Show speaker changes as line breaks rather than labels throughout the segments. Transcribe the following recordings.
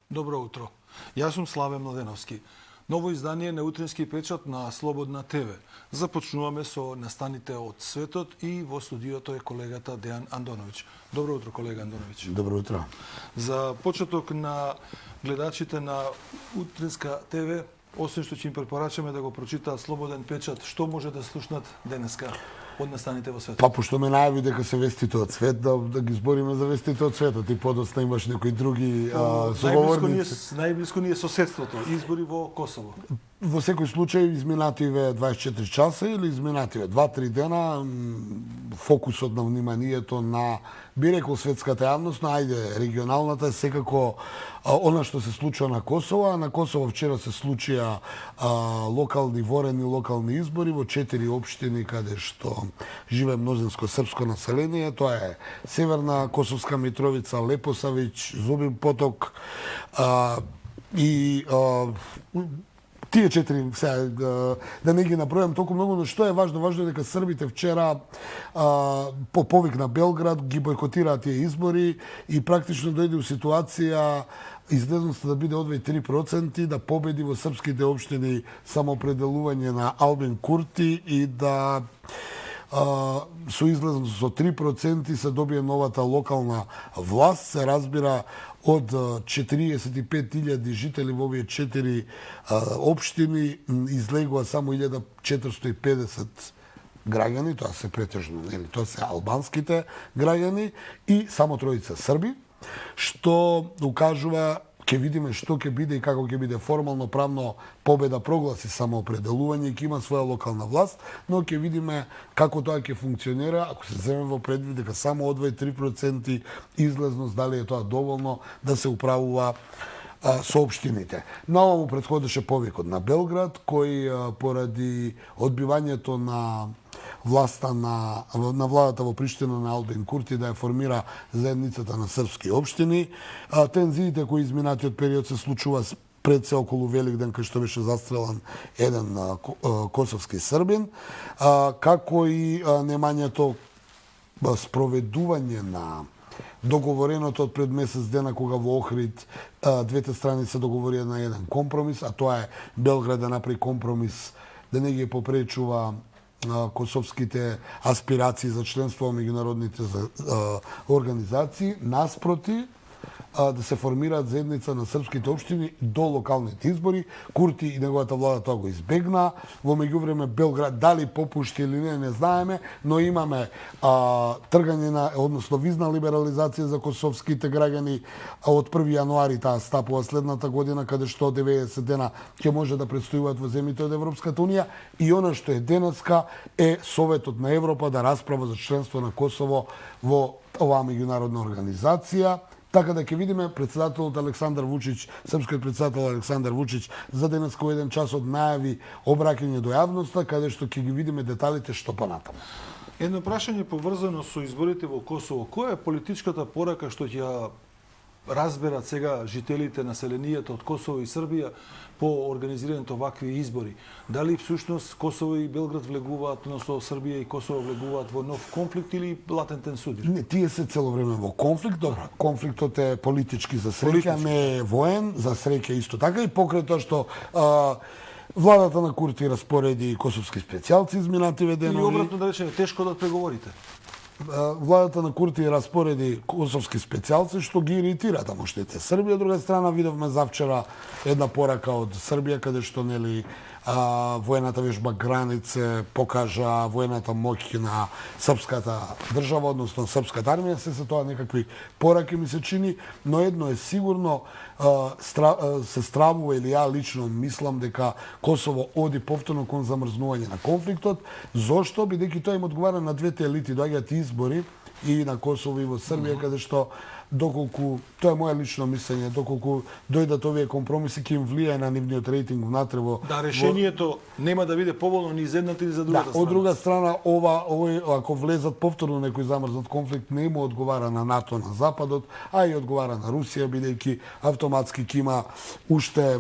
Добро утро. Јас сум Славе Младеновски. Ново издание на утрински печат на Слободна ТВ. Започнуваме со настаните од светот и во студиото е колегата Дејан Андоновиќ. Добро утро, колега Андоновиќ.
Добро утро.
За почеток на гледачите на Утринска ТВ, освен што ќе им препорачаме да го прочитаат Слободен печат, што може да слушнат денеска од настаните во светот?
Па, пошто ме најави дека се вестите од свет, да ги збориме за вестите од светот. И подоцна имаш некои други соговорници.
Најблиско ни е соседството, избори во Косово.
Во секој случај, изминативе 24 часа или изминативе 2-3 дена, фокусот на вниманието на, би рекол, светската јавност, но ајде, регионалната е секако она што се случува на Косово. А на Косово вчера се случија локални избори во 4 општини каде што живее мнозинско српско население. Тоа е Северна Косовска Митровица, Лепосавиќ, Зубин Поток и тие 4, сега, да не ги набројам толку многу, но што е важно? Важно е дека србите вчера по повик на Белград ги бойкотираат тие избори и практично дојде у ситуација излезноста да биде одвај 3%, да победи во српските општини самоопределување на Албин Курти и да со излезност со 3% се добие новата локална власт. Се разбира, од 45.000 жители во овие 4 општини излегува само 1450 граѓани, тоа се претежно, тоа се албанските граѓани и само тројца срби, што укажува, ќе видиме што ќе биде и како ќе биде формално правно победа прогласи самоопределување и ќе има своја локална власт, но ќе видиме како тоа ќе функционира ако се земе во предвид дека само одвај 3% излезност, дали е тоа доволно да се управува со општините. На ова му претходеше повикот на Белград, кој поради одбивањето на власта на владата во Приштина на Албин Курти да ја формира заедницата на српски општини. Тензиите кои изминатиот период се случува пред се околу Великден, кај што беше застрелан еден косовски србин, како и немањето спроведување на договореното од пред месец дена кога во Охрид двете страни се договорија на еден компромис, а тоа е Белград да направи компромис да не ги попречува косовските аспирации за членство во меѓународните организации, наспроти да се формираат заедница на српските општини до локалните избори. Курти и неговата влада тоа го избегна. Во меѓувреме Белград дали попушти или не знаеме, но имаме тргање на, односно визна либерализација за косовските граѓани од 1 јануари таа стапува следната година, каде што 90 дена ќе може да престојуваат во земјите од Европската унија и она што е денеска е Советот на Европа да расправа за членство на Косово во оваа меѓународна организација. Така да ќе видиме председателот Александар Вучич, српскиот председател Александар Вучич, за денеска во 1 час од најави обраќање до јавноста, каде што ќе ги видиме деталите што понатаму.
Едно прашање поврзано со изборите во Косово. Која е политичката порака што ќе разберат сега жителите, населението од Косово и Србија по организирањето вакви избори? Дали всушност Косово и Белград влегуваат, односно Србија и Косово влегуваат во нов конфликт или латентен судир?
Не, тие се цело време во конфликт. Добро, конфликтот е политички за среќа, не е воен, за среќа исто така и покрај тоа што владата на Курти распореди косовски специјалци изминативе денови.
Или обратно да речеме, тешко да преговорите.
Владата на Курти распореди косовски специјалци што ги иритира тамошните Србија. Од друга страна видовме завчера една порака од Србија каде што нели воената вежба границе покажа воената моќ на српската држава, односно српската армија. Се тоа некакви пораки ми се чини, но едно е сигурно, се стравува или ја лично мислам дека Косово оди повторно кон замрзнување на конфликтот. Зошто? Бидејќи тоа им одговара на двете елити. Доаѓаат избори и на Косово и во Србија, каде што доколку, тоа е моје лично мислење, доколку дојдат овие компромиси ќе им влијае на нивниот рейтинг внатре во...
Да, решението нема да биде поволно ни за едната ни за другата страна.
Од друга страна, ако влезат повторно некој замрзнат конфликт, не му одговара на НАТО, на Западот, а и одговара на Русија, бидејќи автоматски ќе има уште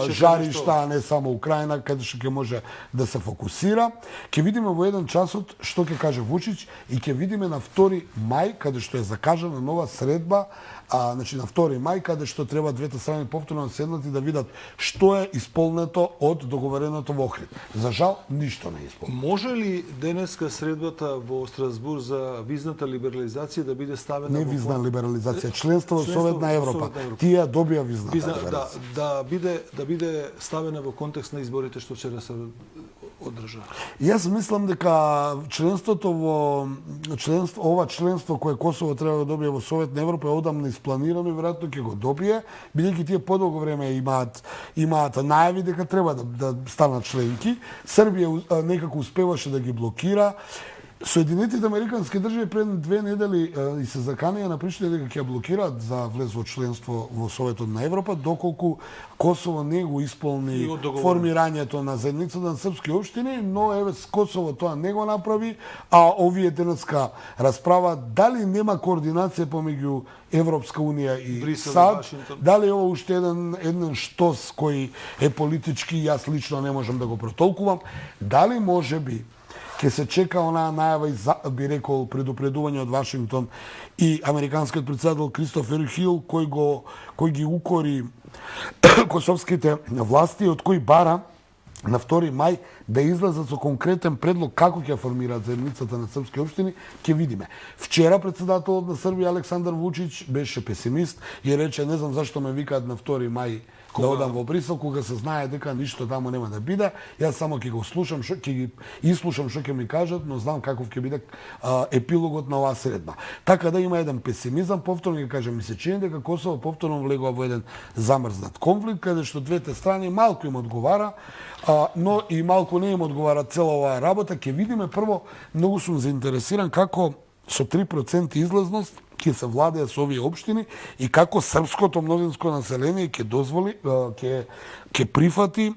жаришта, а не само Украина, каде што ќе може да се фокусира. Ќе видиме во 1 часот што ќе каже Вучич и ќе видиме на 2 мај, каде што е закажана нова средна средба, значи на 2 мај, каде што треба двете страни повторно да седнат и да видат што е исполнето од договореното во Охрид. За жал, ништо не е исполнето.
Може ли денеска средбата во Страсбур за визната либерализација да биде ставена
Не
во
визна либерализација, членство во
членство
Советна
во
Европа.
Советна Европа.
Тие добија визната
да,
либерализација.
да биде ставена во контекст на изборите што вчера се одржа?
Јас мислам дека ова членство кое Косово треба да добие во Советна Европа е одамна испланирано и веројатно ќе го добие, бидејќи тие подолго време имаат најави дека треба да станат членки. Србија некако успеваше да ги блокира. Соединетите американски држави пред 2 недели и се заканија на Приштина дека ќе блокираат за влез во членство во Советот на Европа, доколку Косово не го исполни формирањето на заедницата на српски општини, но еве Косово тоа не го направи, а овие денеска расправа дали нема координација помеѓу Европска унија и
Брисел и
САД,
Вашингтон.
дали ова уште еден штос кој е политички, јас лично не можам да го протолкувам, дали може би ќе се чека онаа најава и би рекол предупредување од Вашингтон и американскиот председател Кристофер Хил кој ги укори косовските власти, од кој бара на 2 мај да излезат со конкретен предлог како ќе формираат заедницата на српски општини, ќе видиме. Вчера председателот на Србија Александар Вучич беше песимист и рече не знам зашто ме викаат на 2 мај да одам во Брисел, кога се знае дека ништо таму нема да биде. Јас само ќе го слушам, ќе ги ислушам што ќе ми кажат, но знам каков ќе биде епилогот на оваа средба. Така да има еден песимизам, повторно ќе кажам, ми се чини дека Косово повторно влегува во еден замрзнат конфликт, каде што двете страни малку им одговара, но и малку не им одговара цела оваа работа. Ќе видиме прво, многу сум заинтересиран како со 3% излезност ќе се владее со овие општини и како српското мнозинско население ќе дозволи, ќе прифати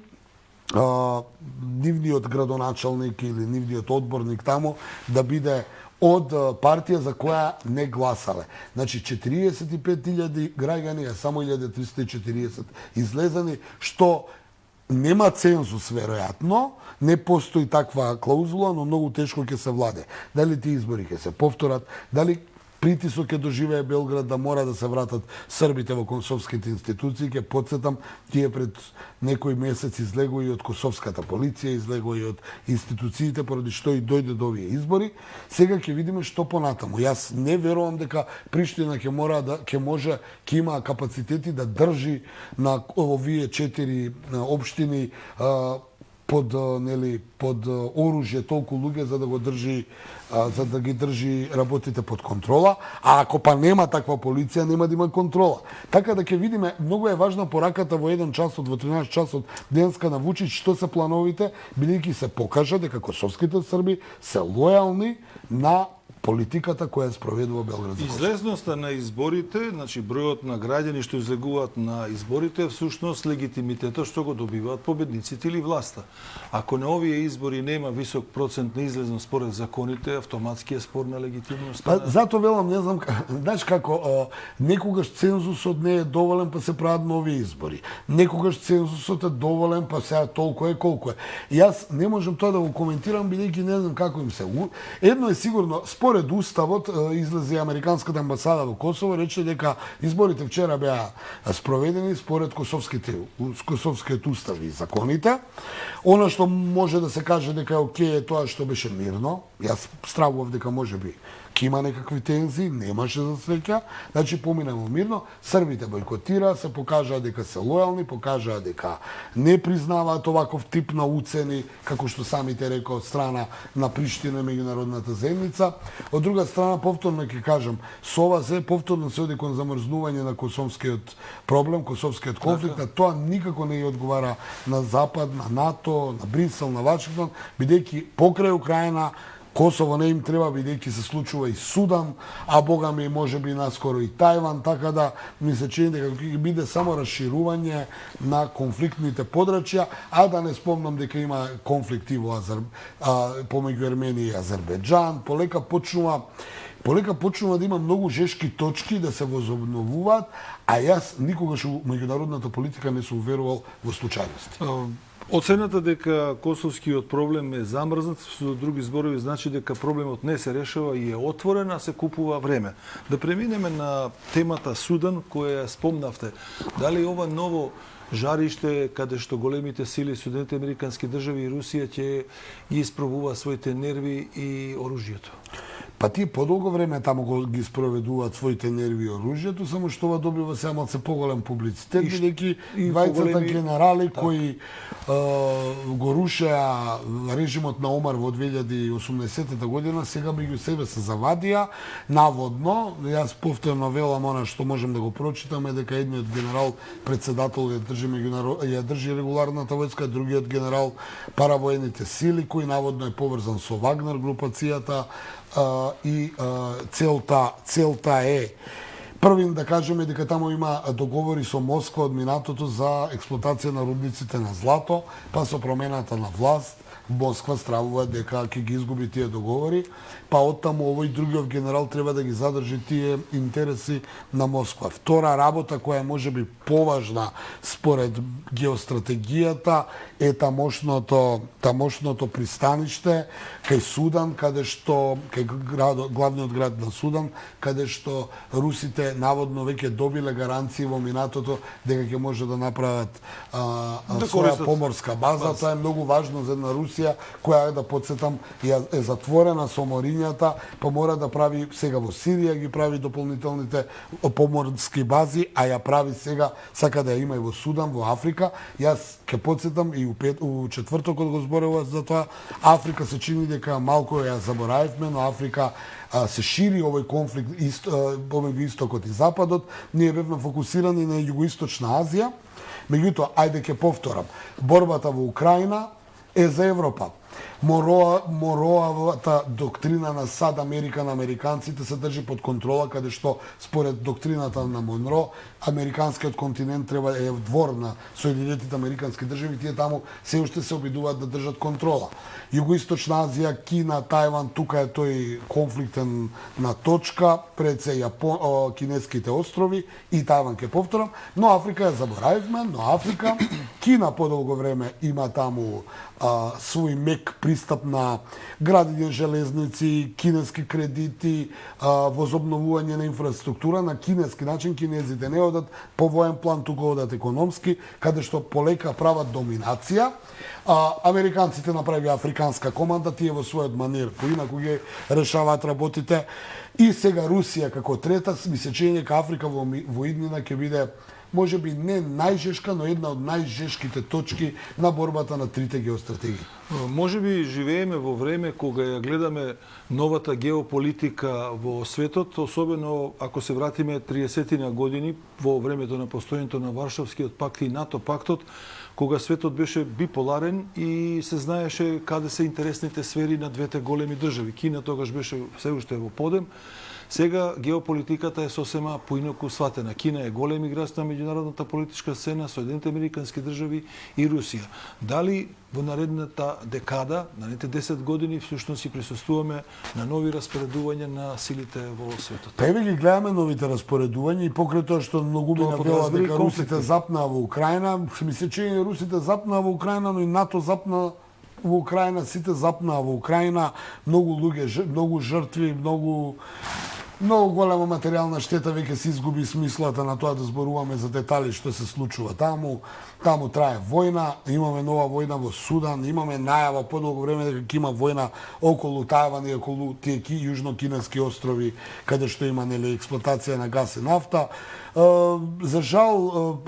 нивниот градоначалник или нивниот одборник таму да биде од партија за која не гласале. Значи 45.000 граѓани, а само 1340 излезани, што нема цензус веројатно, не постои таква клаузула, но многу тешко ќе се владе. Дали тие избори ќе се повторат, дали притисок ќе доживее Белград да мора да се вратат србите во косовските институции. Ќе потсетам, тие пред некој месец излегоа и од косовската полиција, излегоа и од институциите, поради што и дојде до овие избори. Сега ќе видиме што понатаму. Јас не верувам дека Приштина ќе има капацитети да држи на овие 4 општини под оружје толку луѓе за да ги држи работите под контрола, а ако па нема таква полиција, нема да има контрола. Така да ќе видиме, многу е важна пораката во 1 часот, во 13 часот денеска на Вучич, што се плановите, бидејќи се покажа дека косовските срби се лојални на политиката која спроведува Белград за Косово.
Излезноста на изборите, значи бројот на граѓани што излегуваат на изборите, всушност легитимитетот што го добиваат победниците или власта. Ако на овие избори нема висок процент на излезност според законите, автоматски е спор на легитимноста.
Затоа велам, не знам, знаеш како, некогаш цензусот не е доволен, па се прават нови избори. Некогаш цензусот е доволен, па сега толку е колку е. Јас не можам тоа да го коментирам, бидејќи не знам како им се. Едно е сигурно, според уставот излезе американската амбасада во Косово, рече дека изборите вчера беа спроведени според косовскиот устав и законите. Она што може да се каже дека е окей е тоа што беше мирно. Јас стравував дека можеби ќе има некакви тензии, немаше за среќа. Значи поминемо мирно, србите бойкотира, се покажаа дека се лојални, покажаа дека не признаваат оваков тип на уцени, како што самите рекоа од страна на Приштина и меѓународната заедница. Од друга страна, повторно ќе кажам, со ова се повторно се оди кон замрзнување на косовскиот проблем, косовскиот конфликт, а тоа никако не ја одговара на Запад, на НАТО, на Брисел, на Вашингтон, бидејќи покрај Украина Косово не им треба, бидејќи се случува и Судан, а богами можеби наскоро и Тајван, така да ми се чини дека ќе биде само расширување на конфликтните подрачја, а да не спомнам дека има конфликти во помеѓу Ерменија и Азербејџан, полека почнува да има многу жешки точки да се возобновуваат, а јас никогаш у меѓународната политика не сум верувал во случајности.
Оцената дека косовскиот проблем е замрзнат, со други зборови значи дека проблемот не се решава и е отворен, а се купува време. Да преминеме на темата Судан, која ја спомнавте. Дали ова ново жариште каде што големите сили, Соединените американски држави и Русија ќе ги испробува своите нерви и оружјето?
Па тие подолго време таму ги спроведуваат своите нерви и оружјето, само што ова добива сега малце поголем публицитет, бидејќи двајцата генерали кои го рушеа режимот на Омар во 2018 година, сега меѓу себе се завадија, наводно, јас повторно велам она што можем да го прочитаме, дека едниот генерал председател ја држи регуларната војска, другиот генерал паравоените сили, кој наводно е поврзан со Вагнер групацијата, и целта е првин да кажеме дека таму има договори со Москва од минатото за експлоатација на рудниците на злато, па со промената на власт Москва стравува дека ќе ги изгуби тие договори, па оттаму овој другиот генерал треба да ги задржи тие интереси на Москва. Втора работа која е можеби поважна според геостратегијата е тамошното пристаниште кај Судан, каде што главниот град на Судан, каде што русите наводно веќе добиле гаранции во минатото дека ќе може да направат своја поморска база. Тоа е многу важно за една Русија која, да подсетам, е затворена со морињата, па мора да прави сега во Сирија ги прави дополнителните поморски бази, а ја прави сега, сака да ја има и во Судан, во Африка. Јас ќе подсетам и у четвртокот го зборува за тоа. Африка се чини дека малку ја заборавивме, но Африка се шири овој конфликт помеѓу истокот и западот. Ние бевме фокусирани на Југоисточна Азија. Меѓутоа, ајде ќе повторам, борбата во Украина е за Европа. Мороавата доктрина на САД Америка на американците се држи под контрола, каде што според доктрината на Монро, американскиот континент треба е двор на Соединетите американски држави, тие таму се уште се обидуваат да држат контрола. Југоисточна Азија, Кина, Тајван, тука е тој конфликтен на точка, пред се кинеските острови и Тајван ќе повторам, но Африка ја заборавивме, но Африка, Кина подолго време има таму свој мек пристап на градење железници, кинески кредити, возобновување на инфраструктура на кинески начин. Кинезите не одат по воен план, туку одат економски, каде што полека прават доминација. Американците направи африканска команда, тие во својот манир поинаку ги решаваат работите. И сега Русија како трета, ми се чини дека Африка во иднина ќе биде можеби не најжешка, но една од најжешките точки на борбата на трите геостратегии.
Можеби живееме во време кога ја гледаме новата геополитика во светот, особено ако се вратиме 30 години во времето на постојањето на Варшавскиот пакт и НАТО пактот, кога светот беше биполарен и се знаеше каде се интересните сфери на двете големи држави. Кина тогаш беше се уште во подем. Сега геополитиката е сосема поинаку сватена. Кина е голем играч на меѓународната политичка сцена, Соединените американски држави и Русија. Дали во наредната декада, наредните 10 години, всушност си присуствуваме на нови распоредувања на силите во светот?
Па еве ги гледаме новите распоредувања и покрај тоа што многу ми навела дека русите запнаа во Украина, ми се чини русите запнаа во Украина, но и НАТО запна во Украина, сите запнаа во Украина, многу луѓе, многу жртви, многу голема материјална штета, веќе се изгуби смислата на тоа да зборуваме за детали што се случува таму. Таму трае војна, имаме нова војна во Судан, имаме најава подолго време дека ќе има војна околу Тајван и околу тие јужно-кинески острови, каде што има експлоатација на газ и нафта. За жал,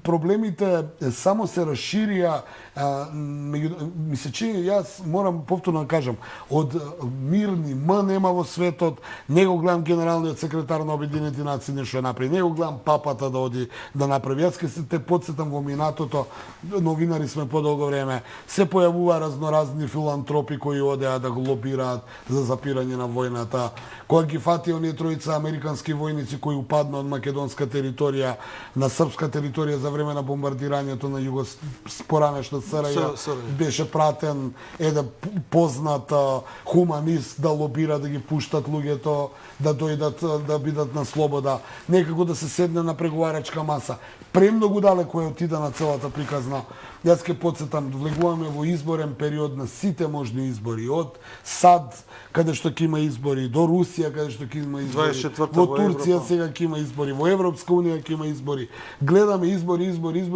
проблемите само се расширија. Ми се чини, јас морам повторно да кажам, од мирни нема во светот, не го гледам генералниот секретар на Обединените нации нешто направи, не го гледам папата да оди да направи. Јас ќе се те подсетам во минатото, новинари сме подолго време, се појавува разноразни филантропи кои одеа да го лобираат за запирање на војната. Кога ги фати оние тројца американски војници кои упадна од македонска територија на српска територија за време на бомбардирањето на поранешна СРЈ, беше пратен еден познат хуманист да лобира да ги пуштат луѓето, да да дојдат да бидат на слобода, некако да се седне на преговарачка маса. Премногу далеко е отидена целата приказна. Јас ке подсетам, влегуваме во изборен период на сите можни избори, од САД, каде што ќе има избори, до Русија, каде што ќе има избори,
24
во
во
Турција
Европа.
сега ќе има избори, во Европска унија ќе има избори. Гледаме избори,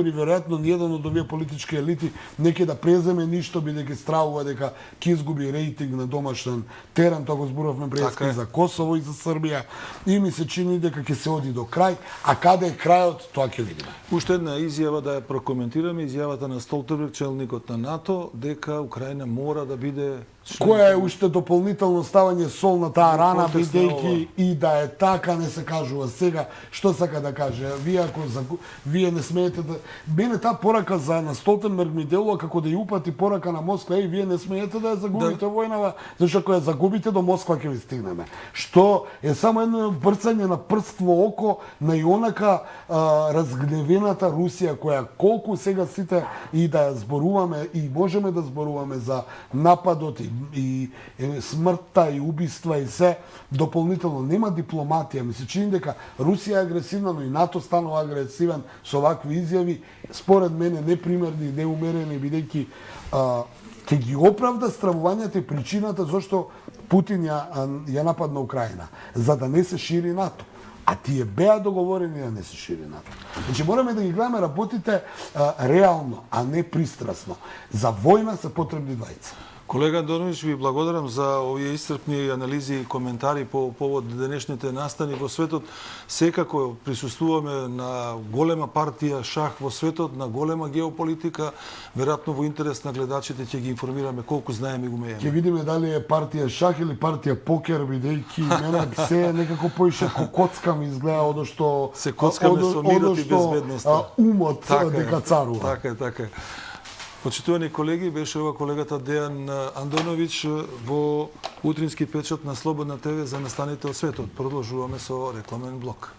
веројатно ниеден од овие политички елити не ќе да преземе ништо, бидејќи стравува дека ќе изгуби рейтинг на домашен терен, тоа го зборувавме преска и за Косово и за Србија, и ми се чини дека ќе се оди до крај, а каде е крајот, тоа ќе видиме.
Уште една изјава да ја прокоментираме, изјавата на Столтенберг, челникот на НАТО, дека Украина мора да биде
Која е уште дополнително ставање сол на таа рана,
контекст на
бидејќи и да е така, не се кажува сега. Што сака да каже? Вие не смеете да... Мене таа порака на Столтенберг ми делува како да ја упати порака на Москва, и вие не смеете да ја загубите војнава, зашто ако ја загубите до Москва ќе ви стигнеме. Што е само едно брцање на прст во око на ионака разгневената Русија, која колку сега сите и да ја зборуваме и можеме да зборуваме за нападот и смртта и убиства и се, дополнително нема дипломатија. Ми се чини дека Русија е агресивна, но и НАТО станува агресивен со вакви изјави, според мене непримерни, неумерени, бидејќи ќе ги оправда стравувањата и причината зашто Путин ја нападна Украина, за да не се шири НАТО. А тие беа договорени да не се шири НАТО. Значи мораме да ги гледаме работите реално, а не пристрасно. За војна се потребни двајца.
Колега Андоновиќ, ви благодарам за овие исцрпни анализи и коментари по повод денешните настани во светот. Секако присуствуваме на голема партија шах во светот, на голема геополитика. Веројатно во интерес на гледачите ќе ги информираме колку знаеме и умееме.
Ќе видиме дали е партија шах или партија покер, бидејќи мене се некако поише коцка ми изгледа одошто
се коцкаме со мирот и безбедноста.
Умот дека царува.
Така е. Почитувани колеги, беше ова колегата Дејан Андоновиќ во утрински печат на Слободна ТВ за настаните од светот. Продолжуваме со рекламен блок.